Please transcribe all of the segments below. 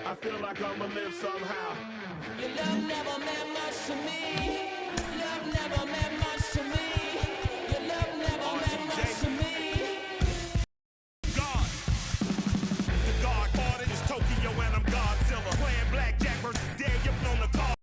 I feel like I'ma live somehow. Your love never meant much to me. Love never meant much to me. Your love never meant much to me. God. The God party is Tokyo and I'm Godzilla. Playing blackjack versus dead, you're on the car.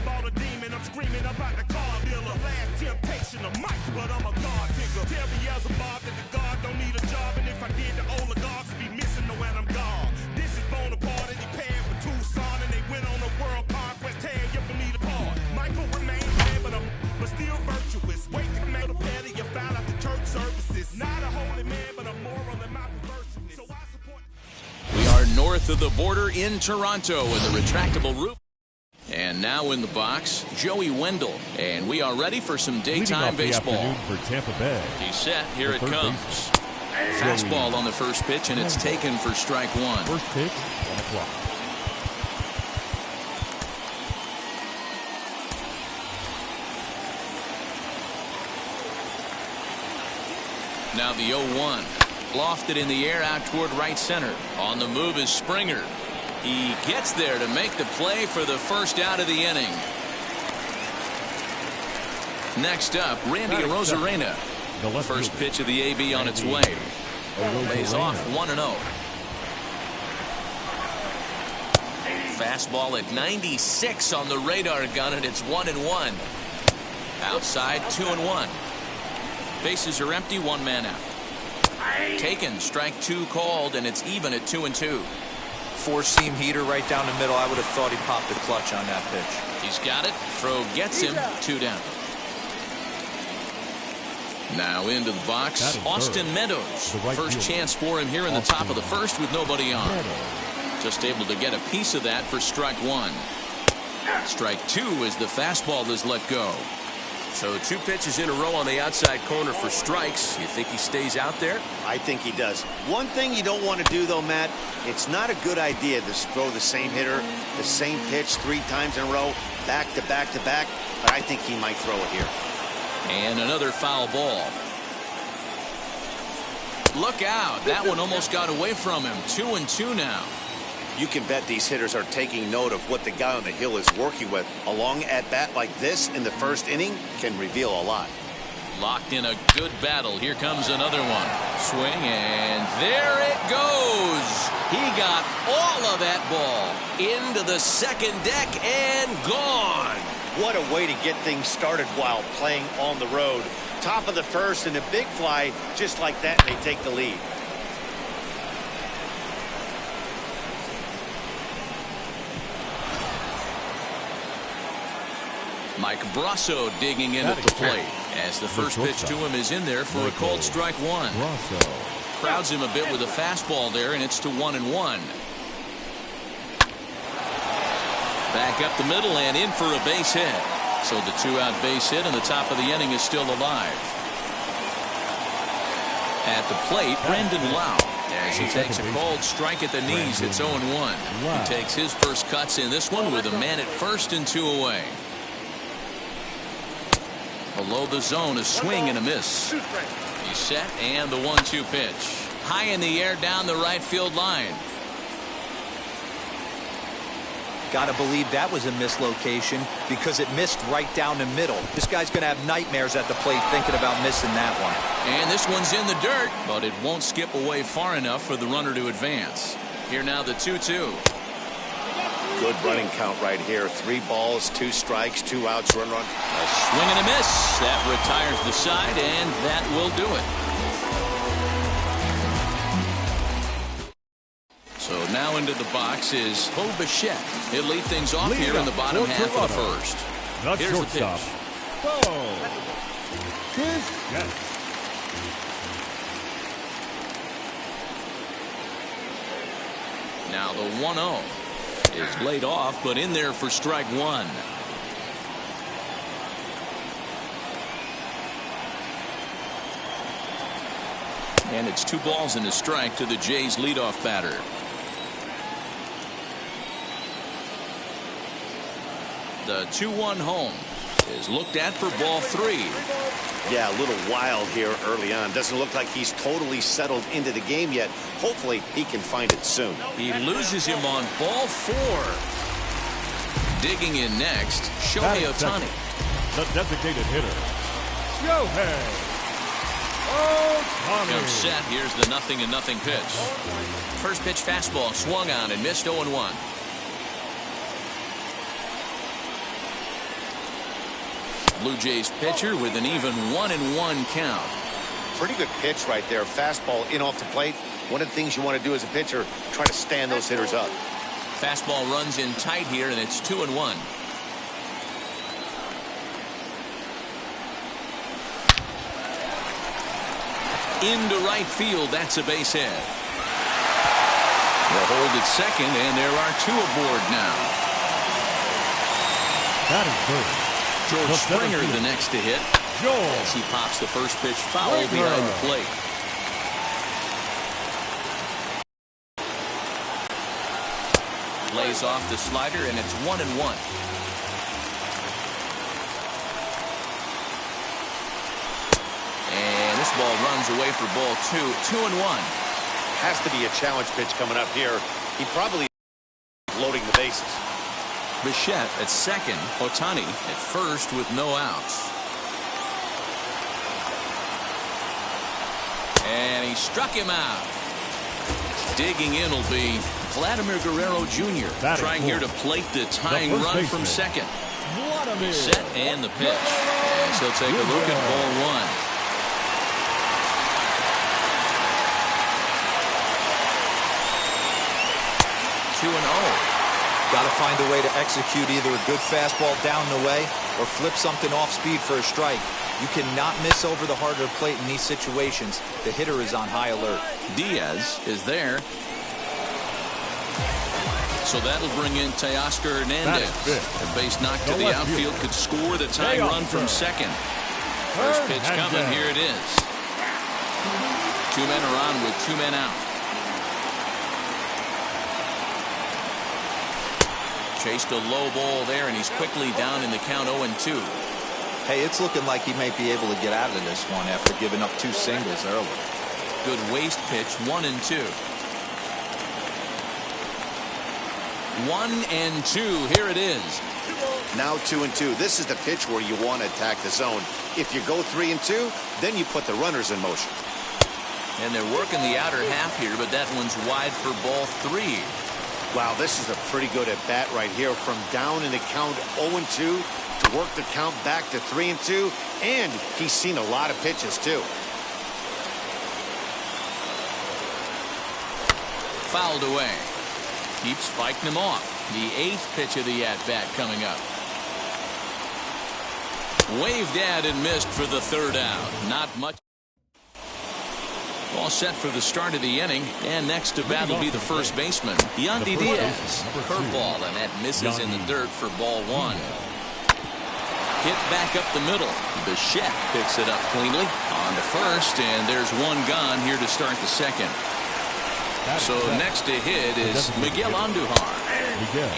Ball a demon, I'm screaming about the car dealer. Last temptation of Mike, but I'm a God digger. Tell me as a Bob that the God don't need a job, and if I did, the oligarchs would be missing. No, when I'm gone. This is Bonaparte, and he paired with Tucson, and they went on a world conquest. Tear you from me apart. Michael remains dead, but still virtuous. Wake the metal petty, you found out the church services. Not a holy man, but a moral in my perversiveness. So I support. We are north of the border in Toronto with a retractable roof. And now in the box, Joey Wendell. And we are ready for some daytime baseball. For Tampa Bay. He's set. Here it comes. Fastball on the first pitch, and it's taken for strike one. First pitch, 1 o'clock. Now the 0-1. Lofted in the air out toward right center. On the move is Springer. He gets there to make the play for the first out of the inning. Next up, Randy Arozarena. The first pitch of the AB on its way. Lays off 1-0. Fastball at 96 on the radar gun, and it's 1-1. Outside, 2-1. Bases are empty, one man out. Taken, strike two called, and it's even at 2-2. Four-seam heater right down the middle. I would have thought he popped the clutch on that pitch. He's got it. Throw gets him. 2 down. Now into the box, Austin Meadows. First chance for him here in the top of the first with nobody on. Just able to get a piece of that for strike one. Strike two as the fastball is let go. So 2 pitches in a row on the outside corner for strikes. You think he stays out there? I think he does. One thing you don't want to do, though, Matt, it's not a good idea to throw the same hitter, the same pitch 3 times in a row, back to back to back, but I think he might throw it here. And another foul ball. Look out. That one almost got away from him. 2-2 now. You can bet these hitters are taking note of what the guy on the hill is working with. A long at-bat like this in the first inning can reveal a lot. Locked in a good battle. Here comes another one. Swing, and there it goes. He got all of that ball into the second deck and gone. What a way to get things started while playing on the road. Top of the first and a big fly just like that, and they take the lead. Mike Brasso digging in at the plate as the first pitch to him is in there for a called strike one. Crowds him a bit with a fastball there, and it's to 1-1. Back up the middle and in for a base hit. So the 2-out base hit, and the top of the inning is still alive. At the plate, Brendan Lau. As he takes a called strike at the knees, it's 0-1. He takes his first cuts in this one with a man at first and 2 away. Below the zone, a swing and a miss. He's set, and the 1-2 pitch. High in the air down the right field line. Got to believe that was a mislocation because it missed right down the middle. This guy's going to have nightmares at the plate thinking about missing that one. And this one's in the dirt, but it won't skip away far enough for the runner to advance. Here now the 2-2. Good running count right here. 3 balls, 2 strikes, 2 outs, run. A swing and a miss. That retires the side, and that will do it. So now into the box is Bo Bichette. He'll lead things off here in the bottom half of the first. Here's the pitch. Now the 1-0 is laid off, but in there for strike one. And it's 2 balls and a strike to the Jays leadoff batter. The 2-1 home is looked at for ball 3. Yeah, a little wild here early on. Doesn't look like he's totally settled into the game yet. Hopefully he can find it soon. He loses him on ball 4. Digging in next, Shohei Ohtani. The designated hitter, Shohei Ohtani. Comes set. Here's the 0-0 pitch. First pitch fastball swung on and missed 0-1. Blue Jays pitcher with an even 1-1 count. Pretty good pitch right there. Fastball in off the plate. One of the things you want to do as a pitcher, try to stand those hitters up. Fastball runs in tight here, and it's 2-1. Into right field. That's a base hit. They'll hold at second, and there are 2 aboard now. That is good. George Springer the next to hit as he pops the first pitch foul behind the plate. Lays off the slider, and it's 1-1. And this ball runs away for ball 2. 2-1. Has to be a challenge pitch coming up here. He probably loading the bases. Bichette at second. Ohtani at first with no outs. And he struck him out. Digging in will be Vladimir Guerrero Jr. trying here to plate the tying run from second. Set and the pitch. And so take a look at ball 1. 2-0. Got to find a way to execute either a good fastball down the way or flip something off speed for a strike. You cannot miss over the heart of the plate in these situations. The hitter is on high alert. Diaz is there. So that'll bring in Teoscar Hernandez. A base knock to the outfield could score the tying run from second. First pitch coming. Here it is. 2 men are on with 2 men out. Chased a low ball there, and he's quickly down in the count 0-2. Hey, it's looking like he might be able to get out of this one after giving up 2 singles early. Good waste pitch, 1-2. 1-2. Here it is. Now 2-2. This is the pitch where you want to attack the zone. If you go 3-2, then you put the runners in motion. And they're working the outer half here, but that one's wide for ball 3. Wow, this is a pretty good at bat right here. From down in the count 0-2 to work the count back to 3-2, and he's seen a lot of pitches too. Fouled away. Keeps spiking him off. The 8th pitch of the at-bat coming up. Waved at and missed for the 3rd out. Not much. All set for the start of the inning, and next to bat will be the first baseman, Yandy Diaz. Curveball, and that misses in the dirt for ball 1. Hit back up the middle. Bichette picks it up cleanly on the first, and there's 1 gone here to start the second. So next to hit is Miguel Andujar.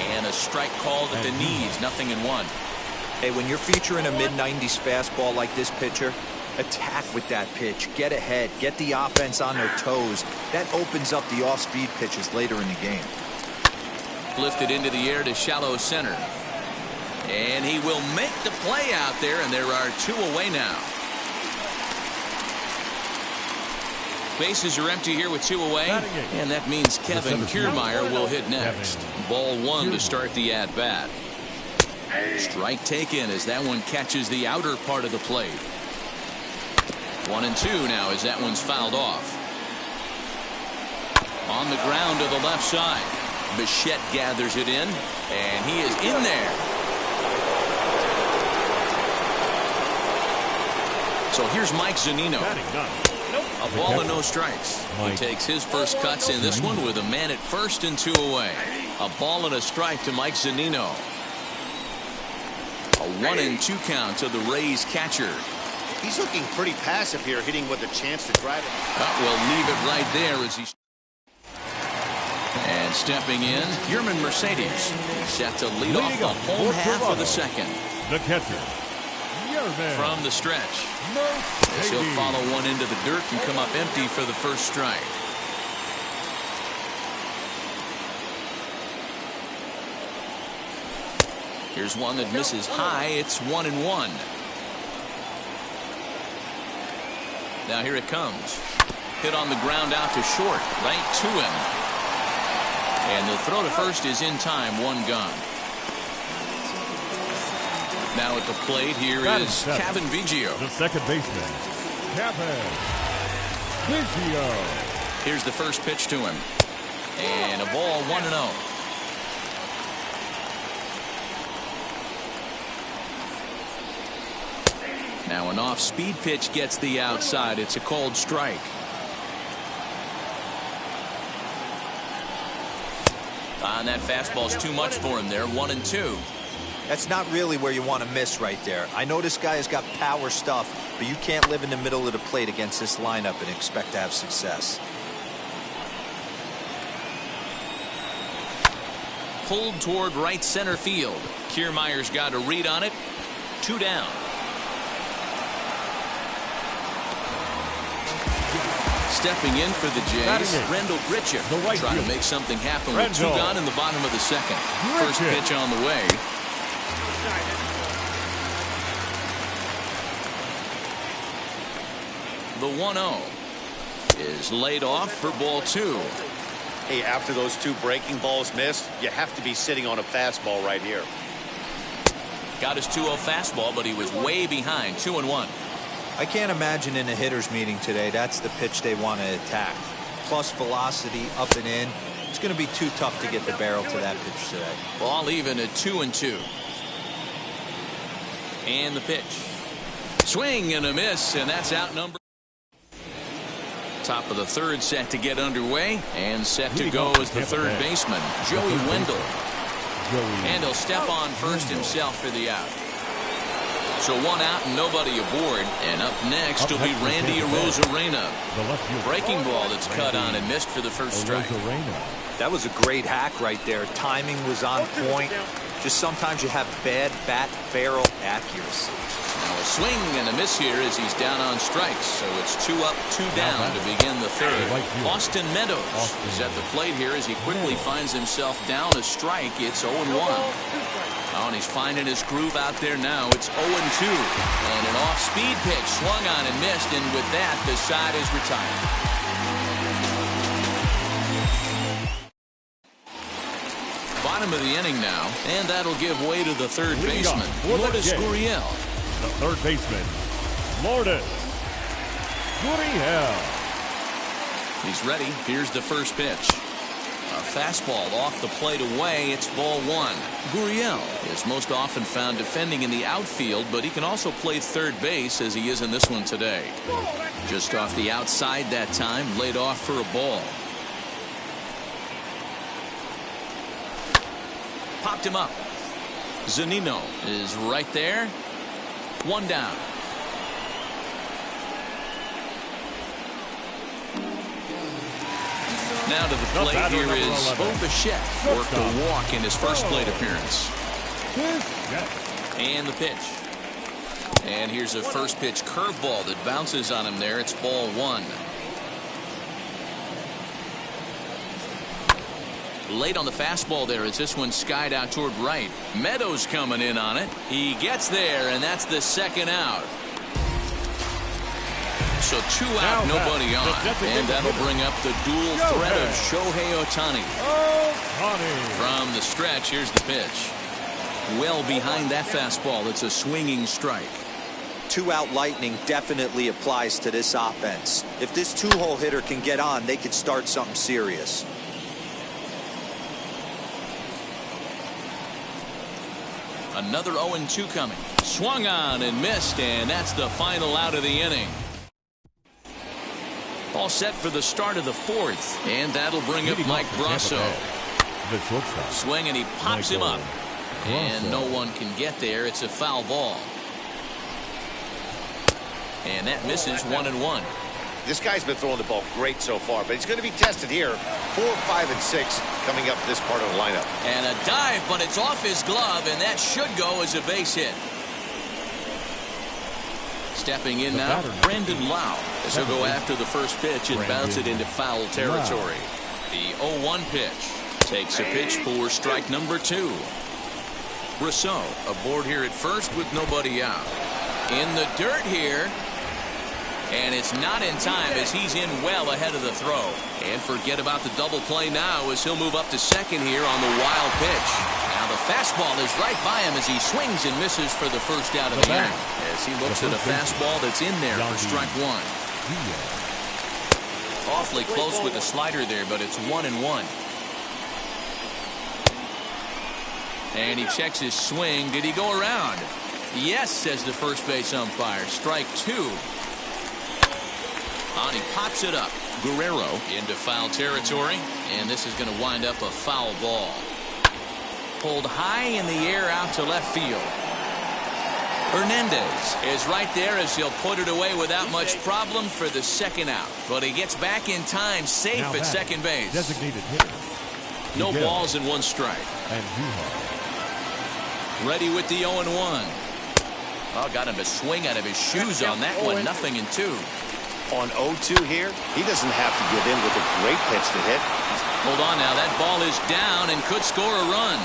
And a strike called at the knees, 0-1. Hey, when you're featuring a mid-90s fastball like this pitcher, attack with that pitch. Get ahead. Get the offense on their toes. That opens up the off-speed pitches later in the game. Lifted into the air to shallow center. And he will make the play out there, and there are 2 away now. Bases are empty here with 2 away, and that means Kevin Kiermaier will hit next. Ball 1 to start the at-bat. Strike taken as that one catches the outer part of the plate. 1-2 now as that one's fouled off. On the ground to the left side. Bichette gathers it in, and he is in there. So here's Mike Zunino. A ball and no strikes. He takes his first cuts in this one with a man at first and 2 away. A ball and a strike to Mike Zunino. A 1-2 count to the Rays catcher. He's looking pretty passive here, hitting with a chance to drive it. We'll leave it right there as he. And And stepping in, Yerman Mercedes. He's set to lead off the home half of the second. The catcher, Yerman. From the stretch. As he'll follow one into the dirt and come up empty for the first strike. Here's one that misses high. It's 1-1. Now here it comes. Hit on the ground out to short. Right to him. And the throw to first is in time. One gone. Now at the plate, here is Kevin Biggio. The second baseman, Kevin Biggio. Here's the first pitch to him. And a ball, 1-0. Now an off-speed pitch gets the outside. It's a called strike. And that fastball's too much for him there. 1-2. That's not really where you want to miss right there. I know this guy has got power stuff, but you can't live in the middle of the plate against this lineup and expect to have success. Pulled toward right center field. Kiermaier's got a read on it. 2 down. Stepping in for the Jays, Rendell Grichuk, trying to make something happen with 2 gone in the bottom of the second. First pitch on the way. The 1-0 is laid off for ball 2. Hey, after those 2 breaking balls missed, you have to be sitting on a fastball right here. Got his 2-0 fastball, but he was way behind. 2-1. I can't imagine in a hitter's meeting today that's the pitch they want to attack. Plus velocity, up and in. It's going to be too tough to get the barrel to that pitch today. Ball even at 2-2. And the pitch. Swing and a miss, and that's out number. Top of the third set to get underway, and set to go as the third baseman, Joey Wendell. And he'll step on first himself for the out. So 1 out and nobody aboard. And up next will be Randy Arozarena. Breaking ball that's cut on and missed for the first strike. That was a great hack right there. Timing was on point. Just sometimes you have bad bat barrel accuracy. Now a swing and a miss here as he's down on strikes. So it's 2 up, 2 down to begin the third. Austin Meadows is at the plate here as he quickly finds himself down a strike. It's 0-1. Oh, and he's finding his groove out there now. It's 0-2. And an off-speed pitch swung on and missed. And with that, the side is retired. Bottom of the inning now. And that'll give way to the third baseman, Lourdes Gurriel. The third baseman, Lourdes Gurriel. He's ready. Here's the first pitch. A fastball off the plate away. It's ball 1. Gurriel is most often found defending in the outfield, but he can also play third base as he is in this one today. Just off the outside that time, laid off for a ball. Popped him up. Zunino is right there. 1 down. Now to the plate here is Bo Bichette. Worked a walk in his first plate appearance. And the pitch. And here's a first pitch curveball that bounces on him there. It's ball 1. Late on the fastball there as this one skied out toward right. Meadows coming in on it. He gets there, and that's the second out. So 2 out, nobody on. And that'll bring up the dual threat of Shohei Ohtani. From the stretch, here's the pitch. Well behind that fastball. It's a swinging strike. 2-out lightning definitely applies to this offense. If this 2-hole hitter can get on, they could start something serious. Another 0-2 coming. Swung on and missed, and that's the final out of the inning. All set for the start of the 4th, and that'll bring up Mike Brasso. Swing, and he pops him up. And no one can get there. It's a foul ball. And that misses 1-1. This guy's been throwing the ball great so far, but he's going to be tested here. 4, 5, and 6 coming up this part of the lineup. And a dive, but it's off his glove, and that should go as a base hit. Stepping in now, Brandon Lau, as he'll go after the first pitch and bounce it into foul territory. The 0-1 pitch takes a pitch for strike number 2. Rousseau aboard here at first with nobody out. In the dirt here. And it's not in time as he's in well ahead of the throw. And forget about the double play now as he'll move up to second here on the wild pitch. Now the fastball is right by him as he swings and misses for the first out of the inning. As he looks at a fastball that's in there for strike 1. Awfully close with the slider there, but it's 1-1. And he checks his swing. Did he go around? Yes, says the first base umpire. Strike 2. And he pops it up. Guerrero into foul territory. And this is going to wind up a foul ball. Pulled high in the air out to left field. Hernandez is right there as he'll put it away without much problem for the second out. But he gets back in time, safe at second base. Designated hitter. No balls and 1 strike. And ready with the 0-1. Oh, got him to swing out of his shoes on that one. 0-2. On 0-2 here, he doesn't have to give in with a great pitch to hit. Hold on now. That ball is down and could score a run.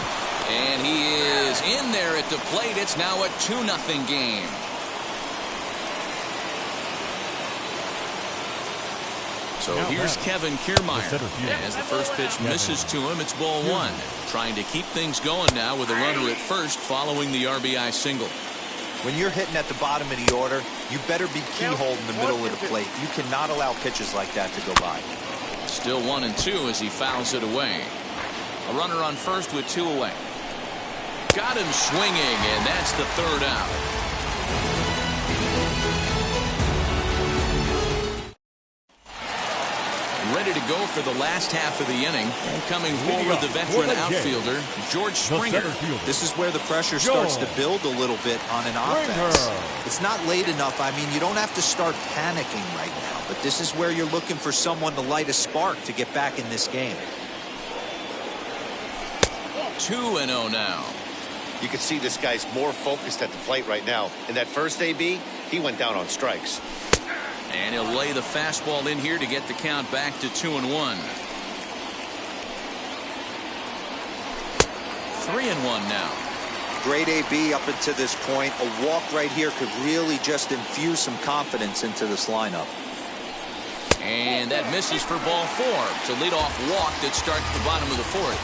And he is in there at the plate. It's now a 2-0 game. So here's Kevin Kiermaier. As the first pitch misses to him, it's ball 1. Trying to keep things going now with a runner at first following the RBI single. When you're hitting at the bottom of the order, you better be keyhole in the middle of the plate. You cannot allow pitches like that to go by. Still 1-2 as he fouls it away. A runner on first with 2 away. Got him swinging, and that's the 3rd out. Ready to go for the last half of the inning. And coming forward, the veteran outfielder, George Springer. This is where the pressure starts to build a little bit on an offense. It's not late enough. I mean, you don't have to start panicking right now. But this is where you're looking for someone to light a spark to get back in this game. 2-0 now. You can see this guy's more focused at the plate right now. In that first AB, he went down on strikes. And he'll lay the fastball in here to get the count back to 2-1. 3-1 now. Great AB up until this point. A walk right here could really just infuse some confidence into this lineup. And that misses for ball 4. It's a leadoff walk that starts the bottom of the 4th.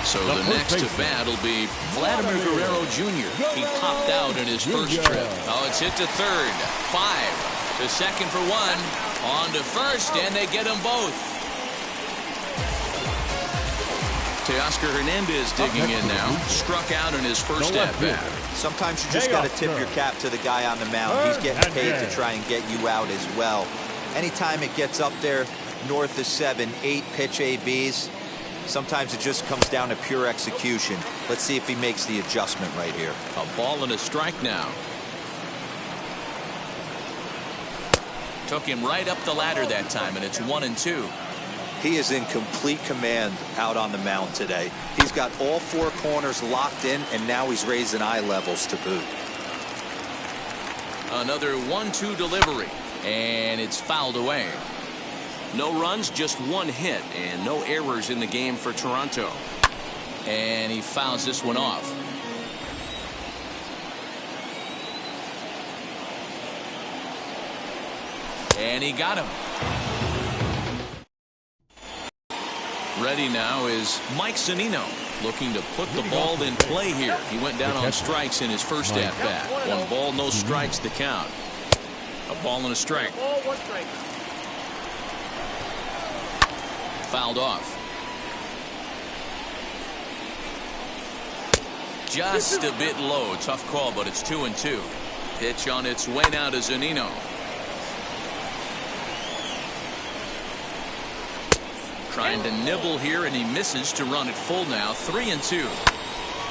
So the next to bat will be Vladimir Guerrero Jr. He popped out in his first trip. Oh, it's hit to third. 5 to second for 1. On to first, and they get them both. Teoscar Hernandez digging in now. Struck out in his first at-bat. Sometimes you just got to tip your cap to the guy on the mound. He's getting paid to try and get you out as well. Anytime it gets up there north of 7, 8 pitch ABs, sometimes it just comes down to pure execution. Let's see if he makes the adjustment right here. A ball and a strike now. Took him right up the ladder that time, and it's 1-2. He is in complete command out on the mound today. He's got all 4 corners locked in, and now he's raising eye levels to boot. Another 1-2 delivery, and it's fouled away. No runs, just 1 hit, and no errors in the game for Toronto. And he fouls this one off. And he got him. Ready now is Mike Zunino, looking to put the ball in play here. He went down on strikes in his first at-bat. 1 ball, no strikes, the count. A ball and a strike. Fouled off. Just a bit low. Tough call, but it's 2-2. Pitch on its way now to Zunino. Trying to nibble here, and he misses to run it full now. 3-2.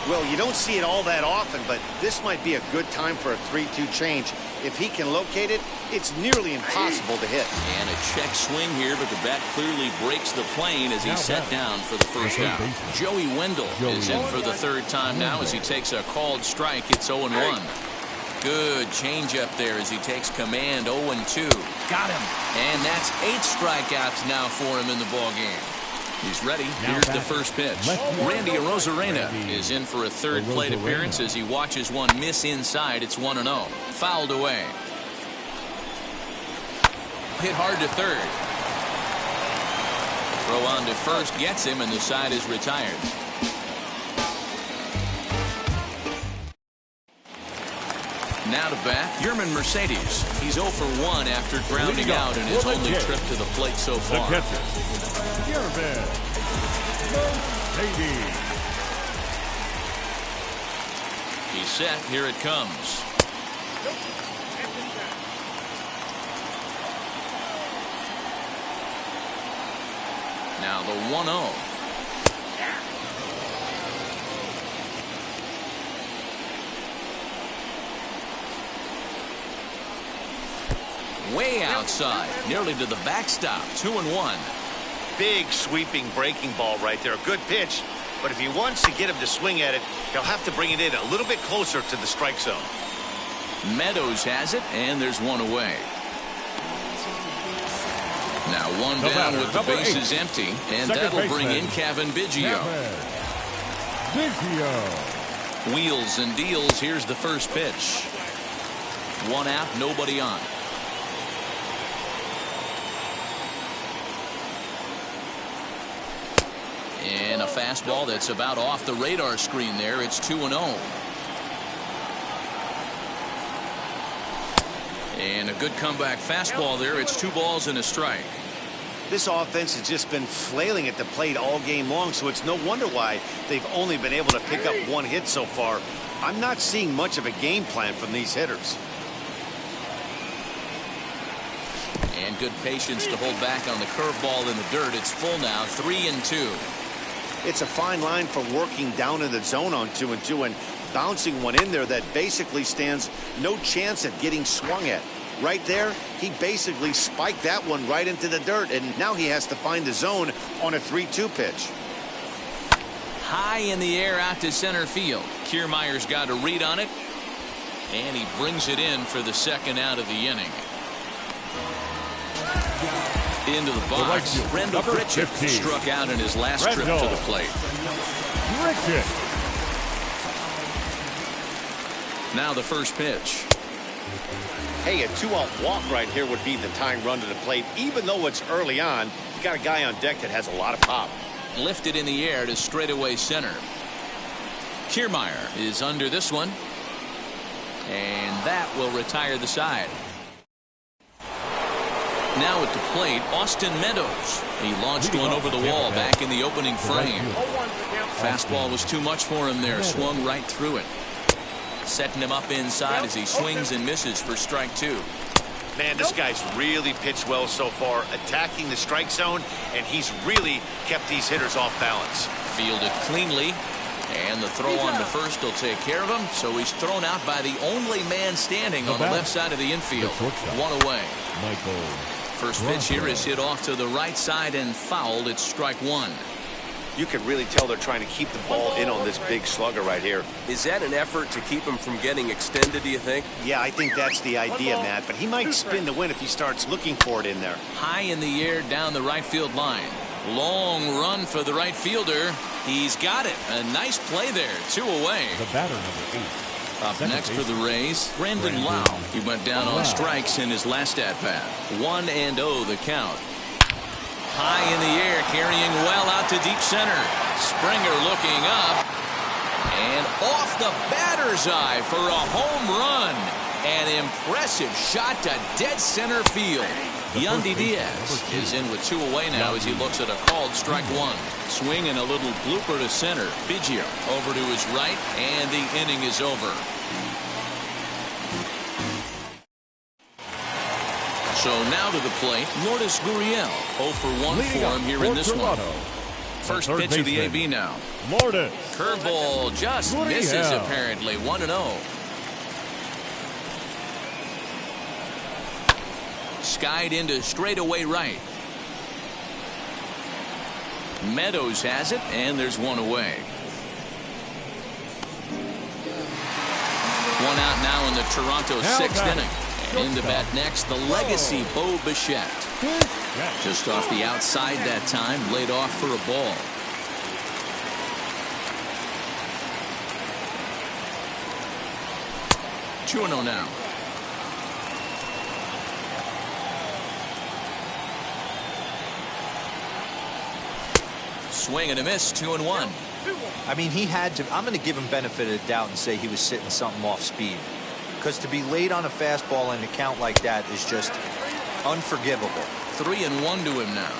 Well, you don't see it all that often, but this might be a good time for a 3-2 change. If he can locate it, it's nearly impossible to hit. And a check swing here, but the bat clearly breaks the plane as he's set down for the first out. Joey Wendell is in for the third time now as he takes a called strike. It's 0-1. Good changeup there as he takes command. 0-2. Got him. And that's 8 strikeouts now for him in the ballgame. He's ready. Here's the first pitch. Randy Arozarena is in for a third plate appearance as he watches one miss inside. It's 1-0. Fouled away. Hit hard to third. Throw on to first gets him, and the side is retired. Now to bat, Yerman Mercedes. He's 0 for 1 after grounding out in his only trip to the plate so far. The catcher, Yerman Mercedes. He's set. Here it comes. Now the 1-0. Way outside, nearly to the backstop. 2-1. Big sweeping breaking ball right there. A good pitch, but if he wants to get him to swing at it, he'll have to bring it in a little bit closer to the strike zone. Meadows has it, and there's one away. Now one down with the bases empty, and that'll bring in Kevin Biggio. Wheels and deals. Here's the first pitch. 1 out, nobody on. And a fastball that's about off the radar screen there. It's 2-0. And a good comeback fastball there. It's 2 balls and a strike. This offense has just been flailing at the plate all game long, so it's no wonder why they've only been able to pick up 1 hit so far. I'm not seeing much of a game plan from these hitters. And good patience to hold back on the curveball in the dirt. It's full now, 3-2. It's a fine line for working down in the zone on 2-2 and bouncing one in there that basically stands no chance at getting swung at. Right there, he basically spiked that one right into the dirt, and now he has to find the zone on a 3-2 pitch. High in the air out to center field. Kiermaier's got a read on it, and he brings it in for the second out of the inning. Into the box, Randall Pritchett struck out in his last trip to the plate. Now the first pitch. Hey, a 2-out walk right here would be the tying run to the plate. Even though it's early on, you got a guy on deck that has a lot of pop. Lifted in the air to straightaway center. Kiermaier is under this one, and that will retire the side. Now at the plate, Austin Meadows. He launched one over the wall back in the opening frame. Fastball was too much for him there. Swung right through it. Setting him up inside as he swings and misses for strike 2. Man, this guy's really pitched well so far, attacking the strike zone, and he's really kept these hitters off balance. Fielded cleanly, and the throw on to first will take care of him, so he's thrown out by the only man standing on the left side of the infield. 1 away. First pitch here is hit off to the right side and fouled. It's strike 1. You can really tell they're trying to keep the ball in on this big slugger right here. Is that an effort to keep him from getting extended, do you think? Yeah, I think that's the idea, Matt, but he might spin to win if he starts looking for it in there. High in the air down the right field line. Long run for the right fielder. He's got it. A nice play there. 2 away. The batter, number 8. Up next for the Rays, Brandon Lau. He went down on strikes in his last at-bat. 1-0 the count. High in the air, carrying well out to deep center. Springer looking up. And off the batter's eye for a home run. An impressive shot to dead center field. Yandy Diaz is in with 2 away now as he looks at a called strike 1. Swing and a little blooper to center. Biggio over to his right, and the inning is over. So now to the plate, Lourdes Gurriel. 0 for 1 for him here in this one. first pitch of the AB now. Lourdes. Curveball just misses apparently. 1-0. Skied into straightaway right. Meadows has it, and there's one away. One out now in the Toronto sixth inning. And in the bat next, the legacy Bo Bichette. Just off the outside that time, laid off for a ball. Two 2-0 now. Swing and a miss, 2-1. I mean, he had to. I'm going to give him benefit of the doubt and say he was sitting something off speed. Because to be late on a fastball and a count like that is just unforgivable. 3-1 to him now.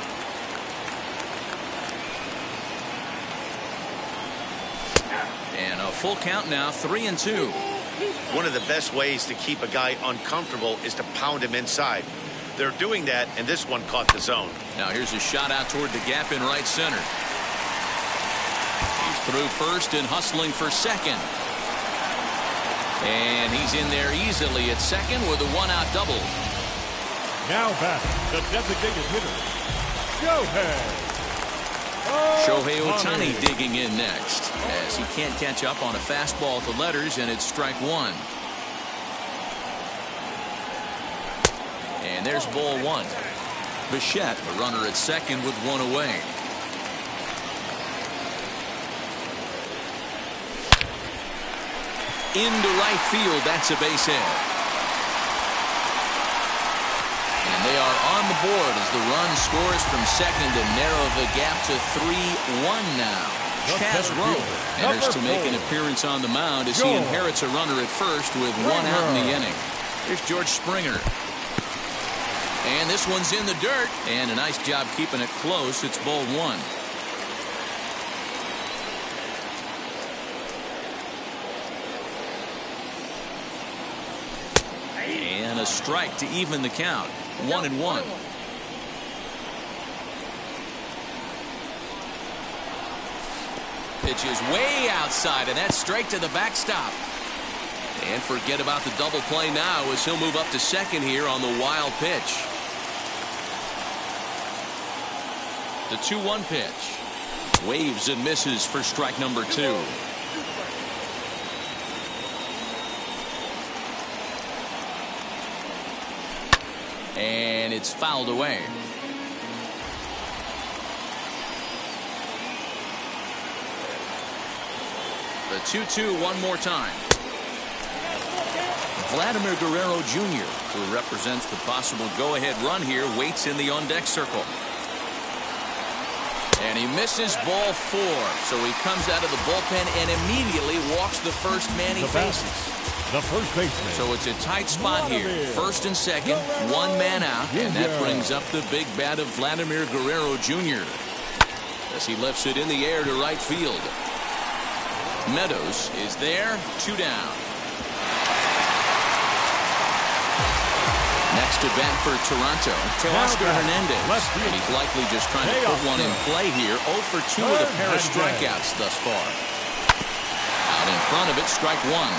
And a full count now, 3-2. One of the best ways to keep a guy uncomfortable is to pound him inside. They're doing that, and this one caught the zone. Now here's a shot out toward the gap in right center. He's through first and hustling for second. And he's in there easily at second with a one-out double. Now back, the designated hitter, Shohei Ohtani digging in next as he can't catch up on a fastball at the letters, and it's strike one. And there's ball one. Bichette, the runner at second with one away. Into right field, that's a base hit. And they are on the board as the run scores from second to narrow the gap to 3-1 now. Chaz Rowe enters to make an appearance on the mound as he inherits a runner at first with one out in the inning. Here's George Springer. And this one's in the dirt. And a nice job keeping it close. It's ball one. And a strike to even the count. 1-1. Pitch is way outside, and that's straight to the backstop. And forget about the double play now as he'll move up to second here on the wild pitch. The 2-1 pitch. Waves and misses for strike number two. And it's fouled away. The 2-2 one more time. Vladimir Guerrero Jr., who represents the possible go-ahead run here, waits in the on-deck circle. And he misses ball four. So he comes out of the bullpen and immediately walks the first man he faces. The first baseman. So it's a tight spot here. First and second, one man out, and that brings up the big bat of Vladimir Guerrero Jr. as he lifts it in the air to right field. Meadows is there, two down. Next to bat for Toronto, Teoscar Hernandez. And he's likely just trying to put one in play here. 0 for 2 with a pair of strikeouts thus far. Out in front of it, strike one.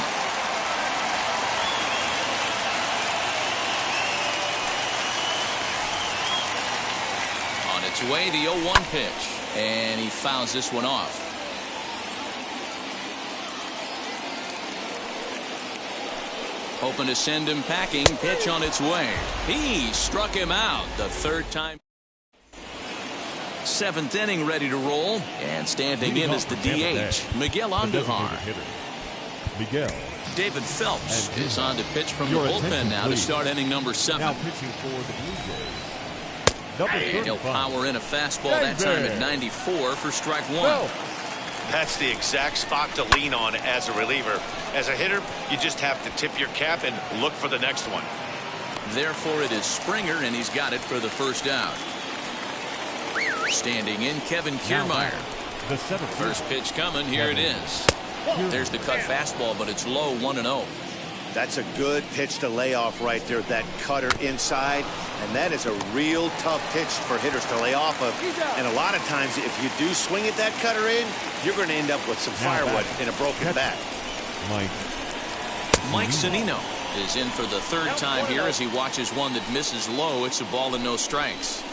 On its way, the 0-1 pitch. And he fouls this one off. Hoping to send him packing. Pitch on its way. He struck him out the third time. Seventh inning ready to roll. And standing in is the DH, Miguel Andujar. Miguel. David Phelps is on to pitch from the bullpen now to start inning number 7. Now pitching for the Blue Jays. And he'll power in a fastball that time at 94 for strike one. That's the exact spot to lean on as a reliever. As a hitter, you just have to tip your cap and look for the next one. Therefore, it is Springer, and he's got it for the first out. Standing in, Kevin Kiermaier. The seventh. First pitch coming. Here it is. There's the cut fastball, but it's low, 1-0. That's a good pitch to lay off right there. That cutter inside. And that is a real tough pitch for hitters to lay off of. And a lot of times, if you do swing at that cutter in, you're going to end up with some firewood in a broken bat. Mike Zunino is in for the third time here as he watches one that misses low. It's a ball and no strikes.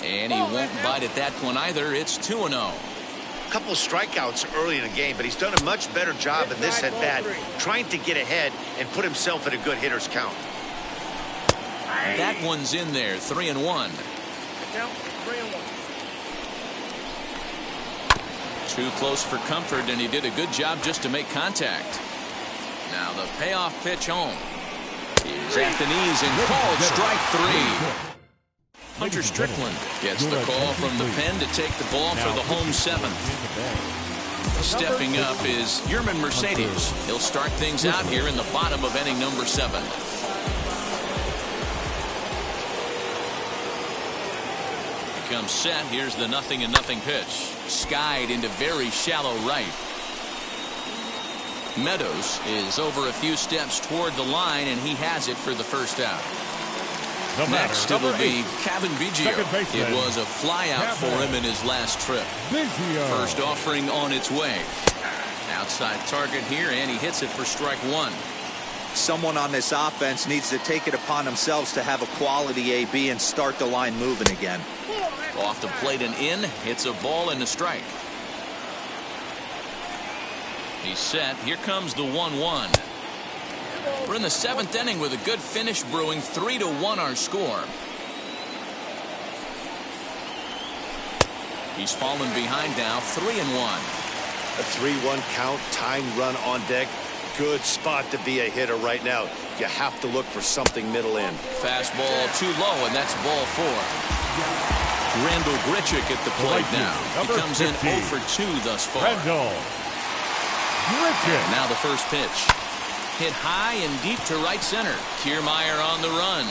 And he won't bite at that one either. It's 2-0. A couple of strikeouts early in the game, but he's done a much better job in this at-bat trying to get ahead and put himself in a good hitter's count. That one's in there. 3-1. Too close for comfort, and he did a good job just to make contact. Now the payoff pitch home. He's at the knees and called strike 3. Hunter Strickland gets the call from the pen to take the ball for the home 7th. Stepping up is Yerman Mercedes. He'll start things out here in the bottom of inning number 7. He comes set. Here's the 0-0 pitch. Skied into very shallow right. Meadows is over a few steps toward the line, and he has it for the first out. Next, it will be Kevin Biggio. It was a flyout for him in his last trip. First offering on its way. Outside target here, and he hits it for strike 1. Someone on this offense needs to take it upon themselves to have a quality AB and start the line moving again. Off the plate and in. Hits a ball and a strike. He's set. Here comes the 1-1. We're in the 7th inning with a good finish brewing. 3-1 our score. He's fallen behind now. 3-1. A 3-1 count. Tying run on deck. Good spot to be a hitter right now. You have to look for something middle in. Fastball too low, and that's ball 4. Randall Grichuk at the plate now. He comes in 0 for 2 thus far. Randall Grichuk. Now the first pitch. Hit high and deep to right center. Kiermaier on the run.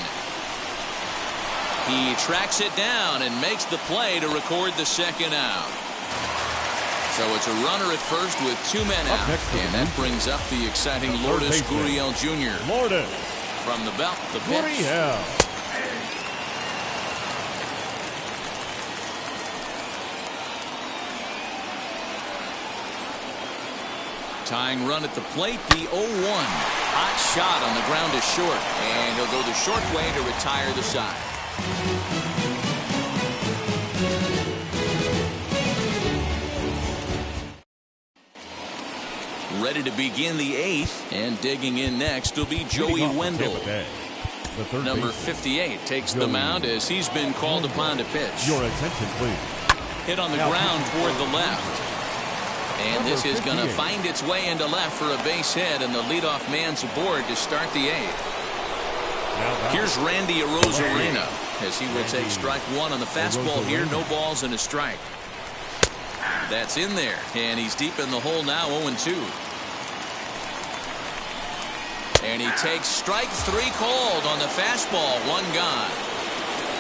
He tracks it down and makes the play to record the second out. So it's a runner at first with 2 men out. And that brings up the exciting Lourdes Gurriel Jr. Lourdes. From the belt, the pitch. Tying run at the plate, the 0-1. Hot shot on the ground is short, and he'll go the short way to retire the side. Ready to begin the 8th, and digging in next will be Joey Wendell. Number 58 takes the mound as he's been called upon to pitch. Your attention, please. Hit on the ground toward the left. And this is going to find its way into left for a base hit, and the leadoff man's aboard to start the 8th. Here's Randy Arozarena as he will take strike 1 on the fastball here. No balls and a strike. That's in there, and he's deep in the hole now, 0-2. And he takes strike 3 called on the fastball. 1 gone.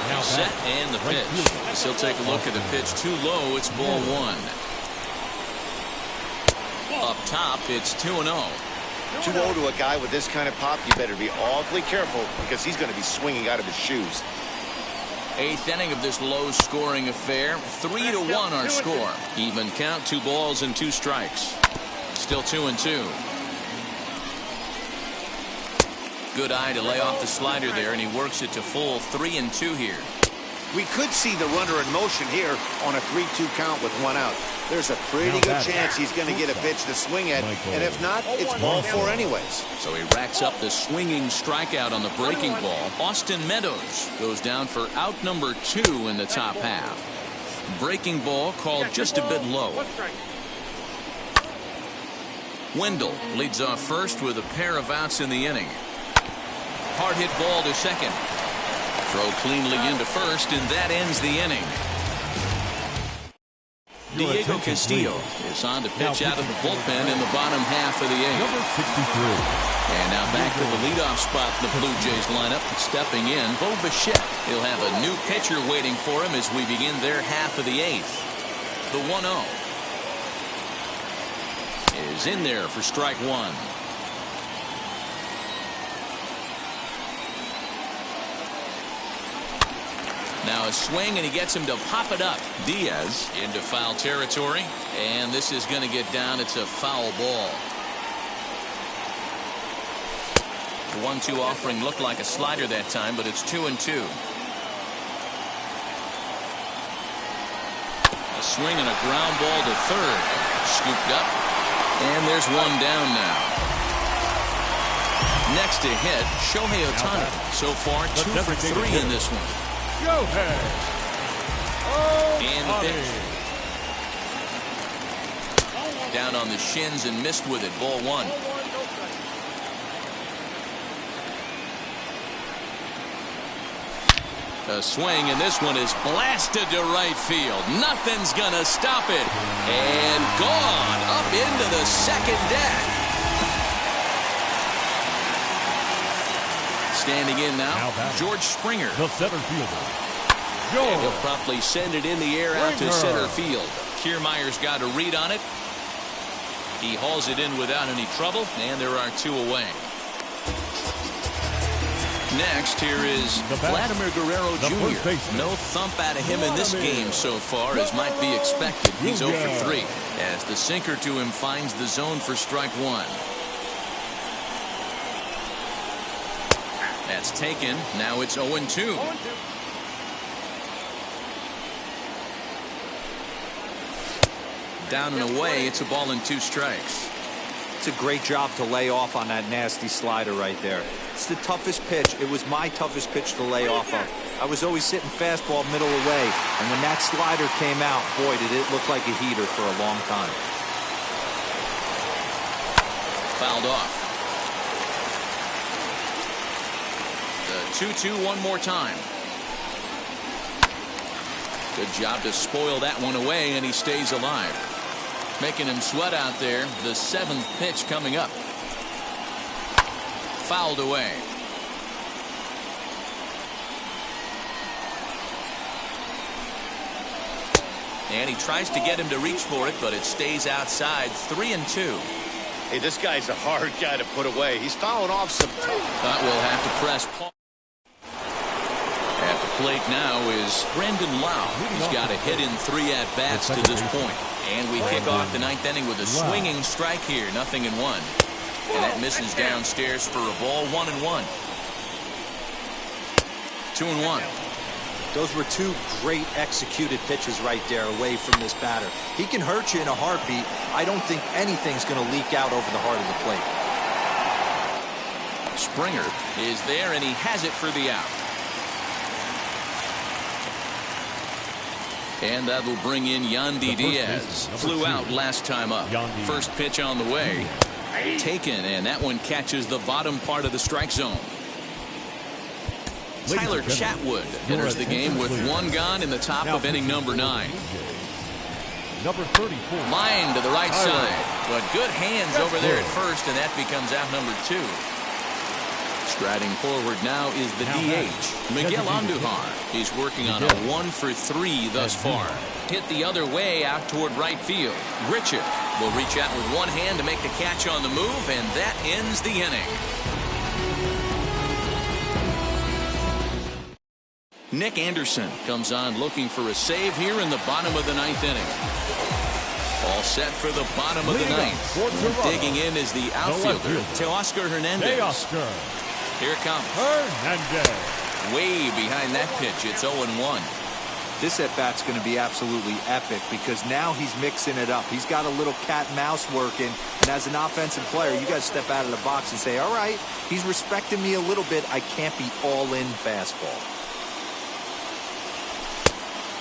Now set and the pitch. As he'll take a look at the pitch too low. It's ball 1. Up top, it's 2-0. 2-0 to a guy with this kind of pop. You better be awfully careful because he's going to be swinging out of his shoes. 8th inning of this low-scoring affair. 3-1 our score. Even count, 2 balls and 2 strikes. Still 2-2. Good eye to lay off the slider there, and he works it to full 3-2 here. We could see the runner in motion here on a 3-2 count with 1 out. There's a pretty good chance he's going to get a pitch to swing at, and if not, it's ball 4 anyways. So he racks up the swinging strikeout on the breaking ball. Austin Meadows goes down for out number 2 in the top half. Breaking ball called just a bit low. Wendell leads off first with a pair of outs in the inning. Hard hit ball to second. Throw cleanly into first, and that ends the inning. Diego Castillo is on to pitch out of the bullpen in the bottom half of the 8th. Number 63. And now back to the leadoff spot in the Blue Jays lineup. Stepping in, Bo Bichette. He'll have a new pitcher waiting for him as we begin their half of the 8th. The 1-0 is in there for strike 1. Now a swing, and he gets him to pop it up. Diaz into foul territory, and this is going to get down. It's a foul ball. The 1-2 offering looked like a slider that time, but it's 2-2. A swing and a ground ball to third. Scooped up, and there's one down now. Next to hit, Shohei Ohtani. So far, 2 for 3 in this one. Shohei And the pitch. Down on the shins and missed with it. Ball 1. A swing, and this one is blasted to right field. Nothing's gonna stop it. And gone up into the second deck. Standing in now George Springer. The center fielder. And he'll promptly send it in the air out to center field. Kiermaier's got a read on it. He hauls it in without any trouble, and there are 2 away. Next, here is Vladimir Guerrero Jr. No thump out of him in this game so far, as might be expected. He's 0 for 3, as the sinker to him finds the zone for strike 1. That's taken. Now it's 0-2. Down and away, it's a ball and 2 strikes. It's a great job to lay off on that nasty slider right there. It's the toughest pitch. It was my toughest pitch to lay off of. I was always sitting fastball middle away, and when that slider came out, boy, did it look like a heater for a long time. Fouled off. The 2-2 one more time. Good job to spoil that one away, and he stays alive. Making him sweat out there. The 7th pitch coming up. Fouled away. And he tries to get him to reach for it, but it stays outside. 3-2. Hey, this guy's a hard guy to put away. He's fouling off some tough. But we'll have to press pause. At the plate now is Brandon Lau. He's got a hit in 3 at-bats to this point. And we kick off the 9th inning with a swinging strike here. 0-1. And that misses downstairs for a ball. 1-1. 2-1. Those were 2 great executed pitches right there away from this batter. He can hurt you in a heartbeat. I don't think anything's going to leak out over the heart of the plate. Springer is there, and he has it for the out. And that'll bring in Yandy Diaz. Flew out last time up. First pitch on the way. Taken, and that one catches the bottom part of the strike zone. Tyler Chatwood enters the game with 1 gone in the top of inning number 9. Number 34. Line to the right side, but good hands over there at first, and that becomes out number 2. Striding forward now is the DH, Miguel Andujar. He's working on a 1 for 3 thus far. Hit the other way out toward right field. Richard will reach out with one hand to make the catch on the move, and that ends the inning. Nick Anderson comes on looking for a save here in the bottom of the 9th inning. All set for the bottom of the 9th. Digging in is the outfielder, Teoscar Hernandez. Here it comes. Hernandez. Way behind that pitch. It's 0-1. This at-bat's going to be absolutely epic because now he's mixing it up. He's got a little cat and mouse working, and as an offensive player, you got to step out of the box and say, all right, he's respecting me a little bit. I can't be all-in fastball.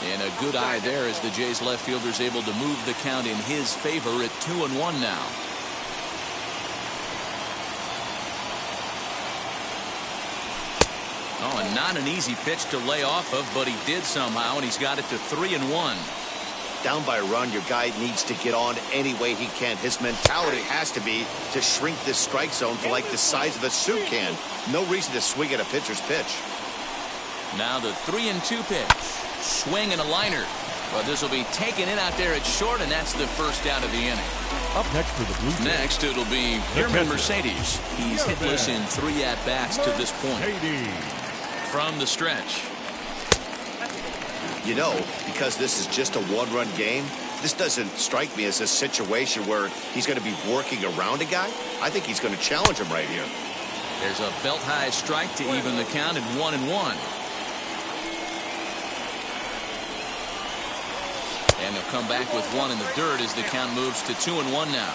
And a good eye there as the Jays left fielder's able to move the count in his favor at 2-1 now. Oh, and not an easy pitch to lay off of, but he did somehow, and he's got it to 3-1. Down by a run, your guy needs to get on any way he can. His mentality has to be to shrink this strike zone to like the size of a soup can. No reason to swing at a pitcher's pitch. Now the 3-2 pitch. Swing and a liner. But this will be taken in out there at short, and that's the first out of the inning. Up next for the Blue Jays. Next, it'll be Herman Mercedes. He's hitless in 3 at-bats to this point. From the stretch. You know, because this is just a one-run game, this doesn't strike me as a situation where he's going to be working around a guy. I think he's going to challenge him right here. There's a belt-high strike to even the count at 1-1. And they'll come back with one in the dirt as the count moves to 2-1 now.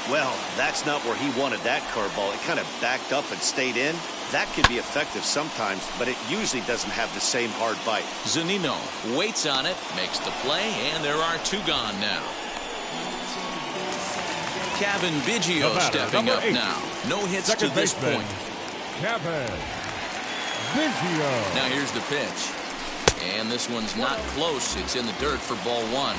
Well, that's not where he wanted that curveball. It kind of backed up and stayed in. That can be effective sometimes, but it usually doesn't have the same hard bite. Zunino waits on it, makes the play, and there are two gone now. Kevin Biggio stepping up now. No hits to this point. Kevin Biggio. Now here's the pitch. And this one's not close. It's in the dirt for ball one.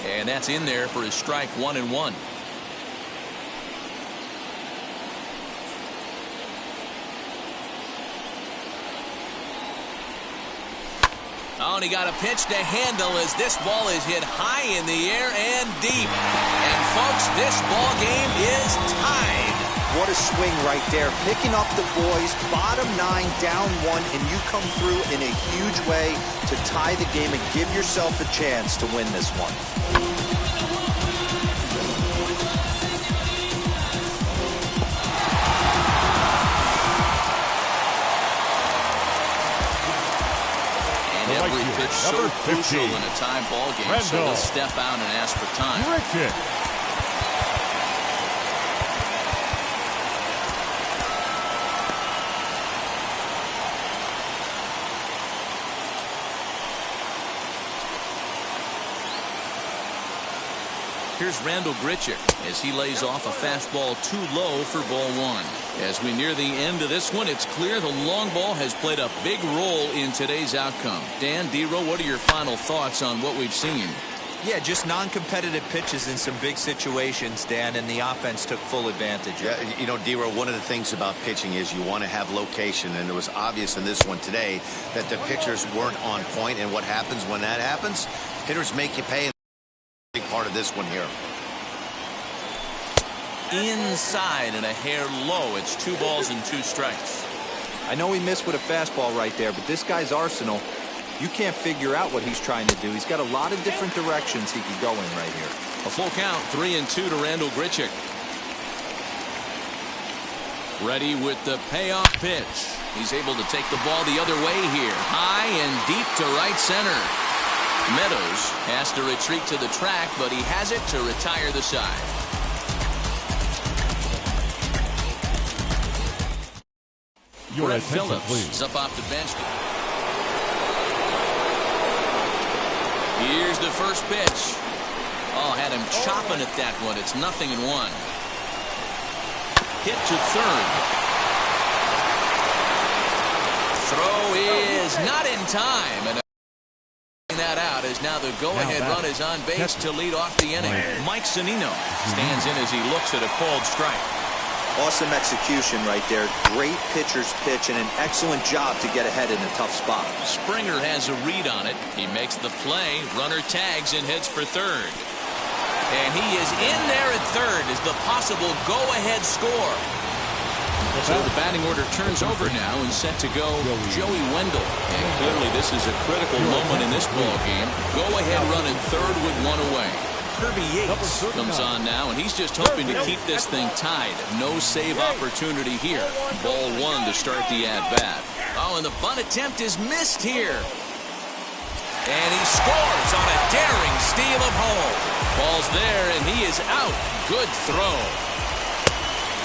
And that's in there for his strike 1-1. Oh, and he got a pitch to handle as this ball is hit high in the air and deep. And folks, this ball game is tied. What a swing right there. Picking up the boys, bottom 9, down 1, and you come through in a huge way to tie the game and give yourself a chance to win this one. Every pitch so crucial in a tie ball game, so he'll step out and ask for time. Here's Randall Grichuk as he lays off a fastball too low for ball one. As we near the end of this one, it's clear the long ball has played a big role in today's outcome. Dan, D-Row, what are your final thoughts on what we've seen? Yeah, just non-competitive pitches in some big situations, Dan, and the offense took full advantage of it. Yeah, you know, D-Row, one of the things about pitching is you want to have location, and it was obvious in this one today that the pitchers weren't on point, and what happens when that happens? Hitters make you pay. Big part of this one here. Inside and a hair low. It's 2 balls and 2 strikes. I know he missed with a fastball right there, but this guy's arsenal, you can't figure out what he's trying to do. He's got a lot of different directions he could go in right here. A full count, 3-2 to Randall Grichuk. Ready with the payoff pitch. He's able to take the ball the other way here. High and deep to right center. Meadows has to retreat to the track, but he has it to retire the side. Brett Phillips is up off the bench. Here's the first pitch. Oh, had him chopping at that one. It's 0-1. Hit to third. Throw is not in time. And that out as now the go-ahead run is on base to lead off the inning. Mike Zunino stands in as he looks at a called strike. Awesome execution right there. Great pitcher's pitch and an excellent job to get ahead in a tough spot. Springer has a read on it. He makes the play. Runner tags and heads for third. And he is in there at third as the possible go-ahead score. So the batting order turns over now and set to go Joey Wendell. And clearly this is a critical moment in this ball game. Go-ahead run at third with 1 away. Kirby Yates comes on now, and he's just hoping to keep this thing tied. No save opportunity here. Ball 1 to start the at-bat. Oh, and the bunt attempt is missed here. And he scores on a daring steal of home. Ball's there, and he is out. Good throw.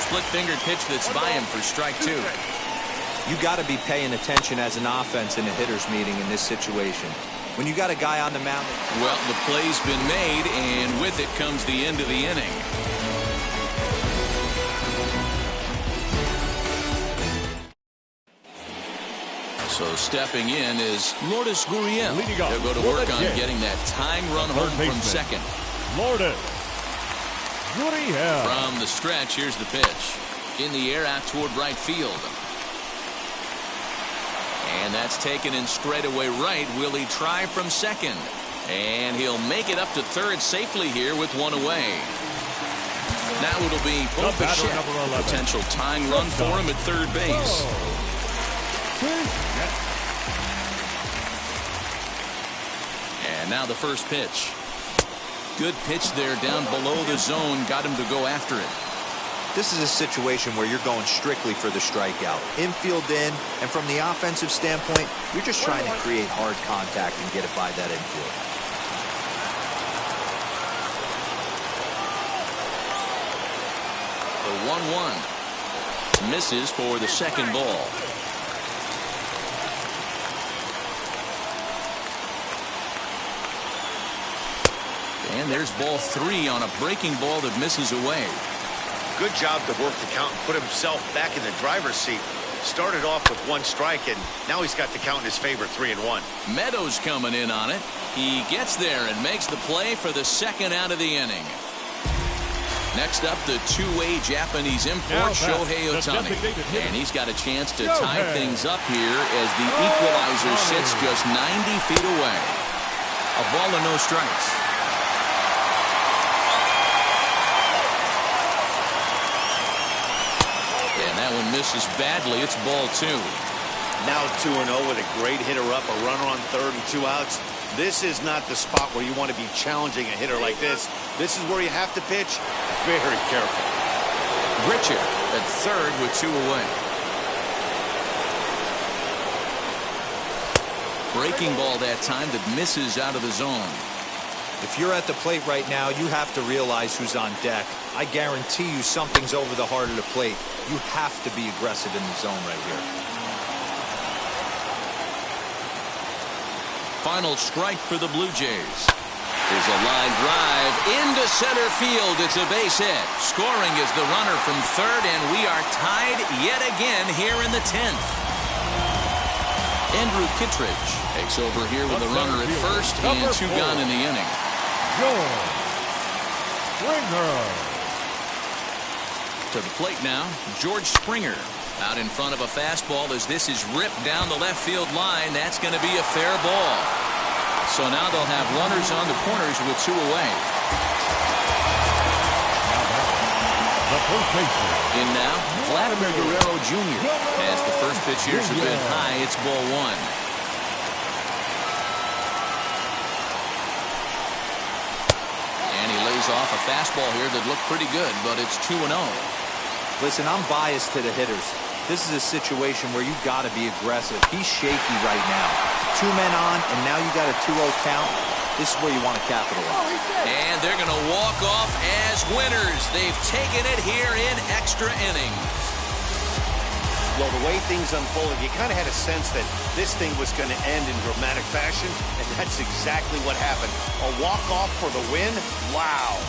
Split-fingered pitch that's by him for strike 2. You got to be paying attention as an offense in a hitter's meeting in this situation. When you got a guy on the mound. Well, the play's been made, and with it comes the end of the inning. So stepping in is Lourdes Gurriel. They'll go to work on getting that tying run home from second. Lourdes Gurriel. From the stretch, here's the pitch. In the air out toward right field. And that's taken in straightaway right. Will he try from second? And he'll make it up to third safely here with 1 away. Now it'll be Bichette. Potential tying run for him at third base. And now the first pitch. Good pitch there down below the zone. Got him to go after it. This is a situation where you're going strictly for the strikeout. Infield in, and from the offensive standpoint, you're just trying to create hard contact and get it by that infield. The 1-1. Misses for the second ball. And there's ball 3 on a breaking ball that misses away. Good job to work the count and put himself back in the driver's seat. Started off with 1 strike, and now he's got the count in his favor, 3-1. Meadows coming in on it. He gets there and makes the play for the second out of the inning. Next up, the two-way Japanese import, Shohei Ohtani. And he's got a chance to tie things up here as the equalizer sits just 90 feet away. A ball and no strikes. That one misses badly. It's ball 2. Now 2-0 with a great hitter up, a runner on third and 2 outs. This is not the spot where you want to be challenging a hitter like this. This is where you have to pitch very careful. Richard at third with 2 away. Breaking ball that time that misses out of the zone. If you're at the plate right now, you have to realize who's on deck. I guarantee you something's over the heart of the plate. You have to be aggressive in the zone right here. Final strike for the Blue Jays. There's a line drive into center field. It's a base hit. Scoring is the runner from third, and we are tied yet again here in the 10th. Andrew Kittredge takes over here with the runner at first and 2 gone in the inning. To the plate now, George Springer out in front of a fastball as this is ripped down the left field line. That's going to be a fair ball. So now they'll have runners on the corners with 2 away. In now, Vladimir Guerrero Jr. As the first pitch here's a bit high, it's ball 1. Off a fastball here that looked pretty good, but it's 2-0. Listen, I'm biased to the hitters. This is a situation where you got to be aggressive. He's shaky right now. 2 men on, and now you got a 2-0 count. This is where you want to capitalize. And they're going to walk off as winners. They've taken it here in extra innings. Well, the way things unfolded, you kind of had a sense that this thing was going to end in dramatic fashion, and that's exactly what happened. A walk-off for the win? Wow.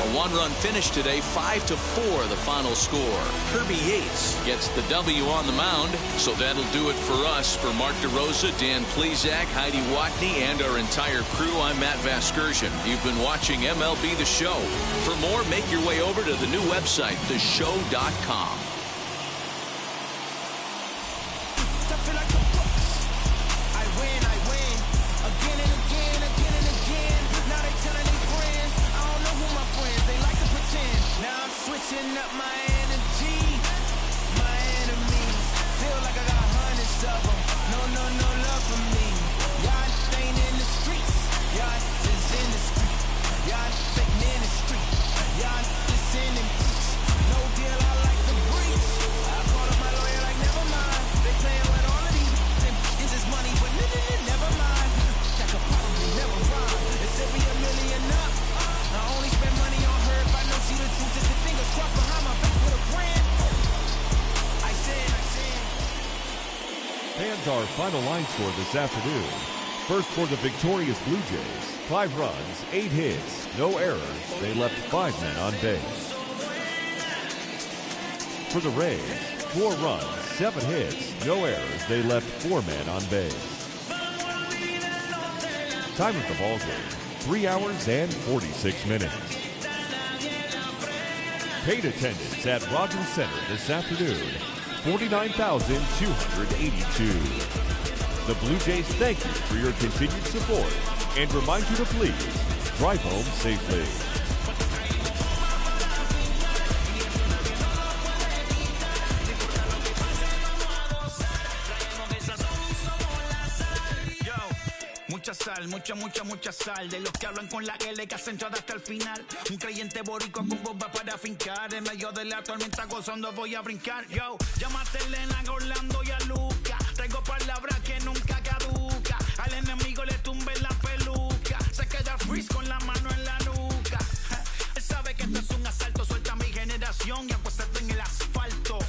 A 1-run finish today, 5-4 the final score. Kirby Yates gets the W on the mound, so that'll do it for us. For Mark DeRosa, Dan Plesac, Heidi Watney, and our entire crew, I'm Matt Vasgersian. You've been watching MLB The Show. For more, make your way over to the new website, theshow.com. Switching up my energy, my enemies feel like I got hundreds of them. No love for me. Y'all ain't in the streets, y'all just in the street. Y'all sitting in the street, y'all just sending beats. No deal, I like the breeze. I call up my lawyer like never mind. They playing with all of these, it's just money, but never mind. That could probably never rhyme. It said we $1 million up. I only spend money on her if I know she the truth. Just the fingers crossed behind my back with a brand. I said. Fans, our final line score this afternoon. First for the victorious Blue Jays, 5 runs, 8 hits, no errors. They left 5 men on base. For the Rays, 4 runs, 7 hits, no errors. They left 4 men on base. Time of the ball game, 3 hours and 46 minutes. Paid attendance at Rogers Center this afternoon, 49,282. The Blue Jays thank you for your continued support and remind you to please drive home safely. mucha sal, mucha sal. De los que hablan con la L que hacen hasta el final. Un creyente boricua con bomba para fincar. En medio de la tormenta gozando voy a brincar. Yo, llámate a Elena, a Orlando y a Luca. Traigo palabras que nunca caduca. Al enemigo le tumbe la peluca. Se queda freeze con la mano